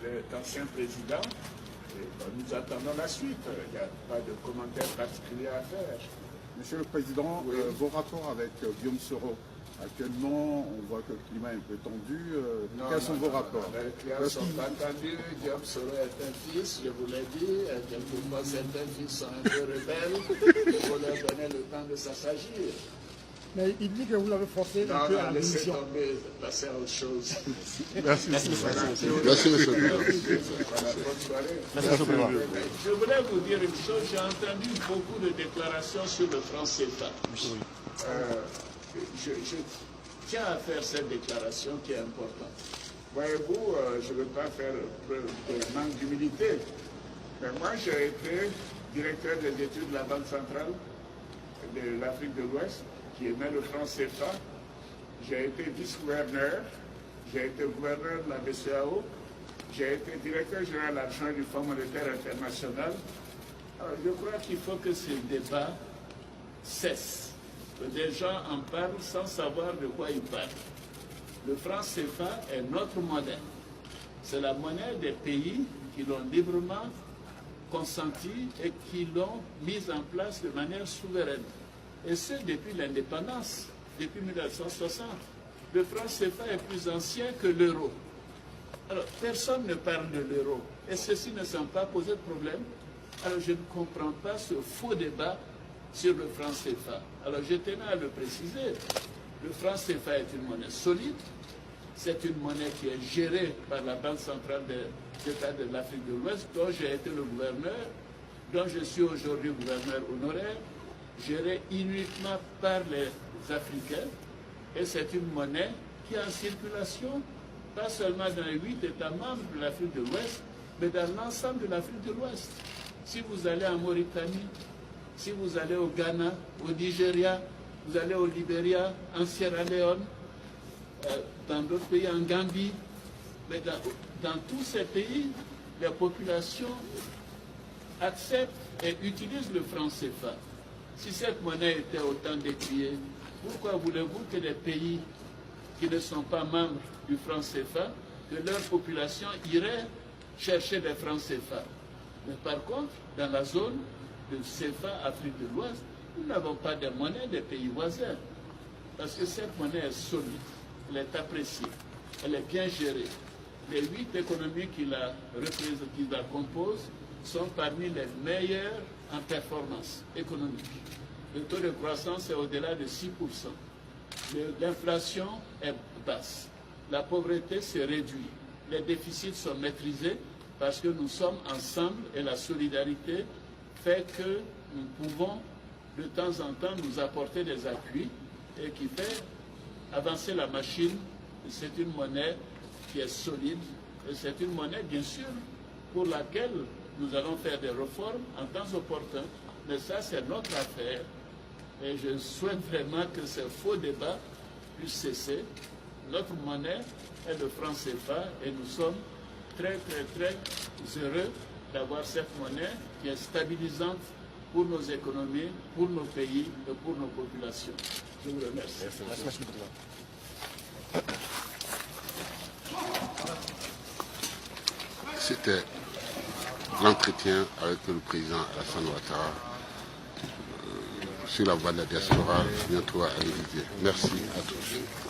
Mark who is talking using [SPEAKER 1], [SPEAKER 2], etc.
[SPEAKER 1] cet ancien président. Et nous attendons la suite. Il n'y a pas de commentaire particulier à faire.
[SPEAKER 2] Monsieur le Président, oui. Vos rapports avec Guillaume Soro, actuellement, on voit que le climat est un peu tendu. Quels sont vos rapports?
[SPEAKER 1] Les clients sont pas tendus. Guillaume Soro est un fils, je vous l'ai dit. Quelquefois, certains fils sont un peu rebelles. Il faut leur donner le temps de s'assagir.
[SPEAKER 3] Mais il dit que vous l'avez forcé un peu à la
[SPEAKER 1] laissez tomber, passer à autre chose.
[SPEAKER 2] Merci, monsieur.
[SPEAKER 4] Merci, monsieur.
[SPEAKER 1] Bonne soirée. Je voulais vous dire une chose, j'ai entendu beaucoup de déclarations sur le franc CFA. Je tiens à faire cette déclaration qui est importante. Voyez-vous, je ne veux pas faire preuve de manque d'humilité, mais moi j'ai été directeur des études de la Banque centrale de l'Afrique de l'Ouest, qui émet le franc CFA. J'ai été vice-gouverneur, j'ai été gouverneur de la BCEAO, j'ai été directeur général adjoint du Fonds monétaire international. Alors, je crois qu'il faut que ces débats cessent, que des gens en parlent sans savoir de quoi ils parlent. Le franc CFA est notre monnaie. C'est la monnaie des pays qui l'ont librement consenti et qui l'ont mise en place de manière souveraine. Et ce, depuis l'indépendance, depuis 1960. Le franc CFA est plus ancien que l'euro. Alors, personne ne parle de l'euro. Et ceci ne semble pas poser de problème. Alors, je ne comprends pas ce faux débat sur le franc CFA. Alors, je tenais à le préciser. Le franc CFA est une monnaie solide. C'est une monnaie qui est gérée par la Banque centrale des États de l'Afrique de l'Ouest, dont j'ai été le gouverneur, dont je suis aujourd'hui gouverneur honoraire, gérée uniquement par les Africains, et c'est une monnaie qui est en circulation, pas seulement dans les 8 États membres de l'Afrique de l'Ouest, mais dans l'ensemble de l'Afrique de l'Ouest. Si vous allez en Mauritanie, si vous allez au Ghana, au Nigeria, vous allez au Libéria, en Sierra Leone, dans d'autres pays, en Gambie, mais dans tous ces pays, les populations acceptent et utilisent le franc CFA. Si cette monnaie était autant décriée, pourquoi voulez-vous que les pays qui ne sont pas membres du franc CFA, que leur population irait chercher des francs CFA? Mais par contre, dans la zone de CFA Afrique de l'Ouest, nous n'avons pas de monnaie des pays voisins. Parce que cette monnaie est solide, elle est appréciée, elle est bien gérée. Les 8 économies qui la composent sont parmi les meilleures en performance économique. Le taux de croissance est au-delà de 6%. L'inflation est basse. La pauvreté se réduit. Les déficits sont maîtrisés parce que nous sommes ensemble et la solidarité fait que nous pouvons de temps en temps nous apporter des appuis et qui fait avancer la machine. C'est une monnaie qui est solide et c'est une monnaie, bien sûr, pour laquelle nous allons faire des réformes en temps opportun, mais ça, c'est notre affaire. Et je souhaite vraiment que ce faux débat puisse cesser. Notre monnaie est le franc CFA et nous sommes très, très, très heureux d'avoir cette monnaie qui est stabilisante pour nos économies, pour nos pays et pour nos populations. Je vous remercie.
[SPEAKER 3] Merci.
[SPEAKER 4] C'était l'entretien avec le président Alassane Ouattara sur la voie de la diaspora, bientôt à l'Élysée. Merci à tous.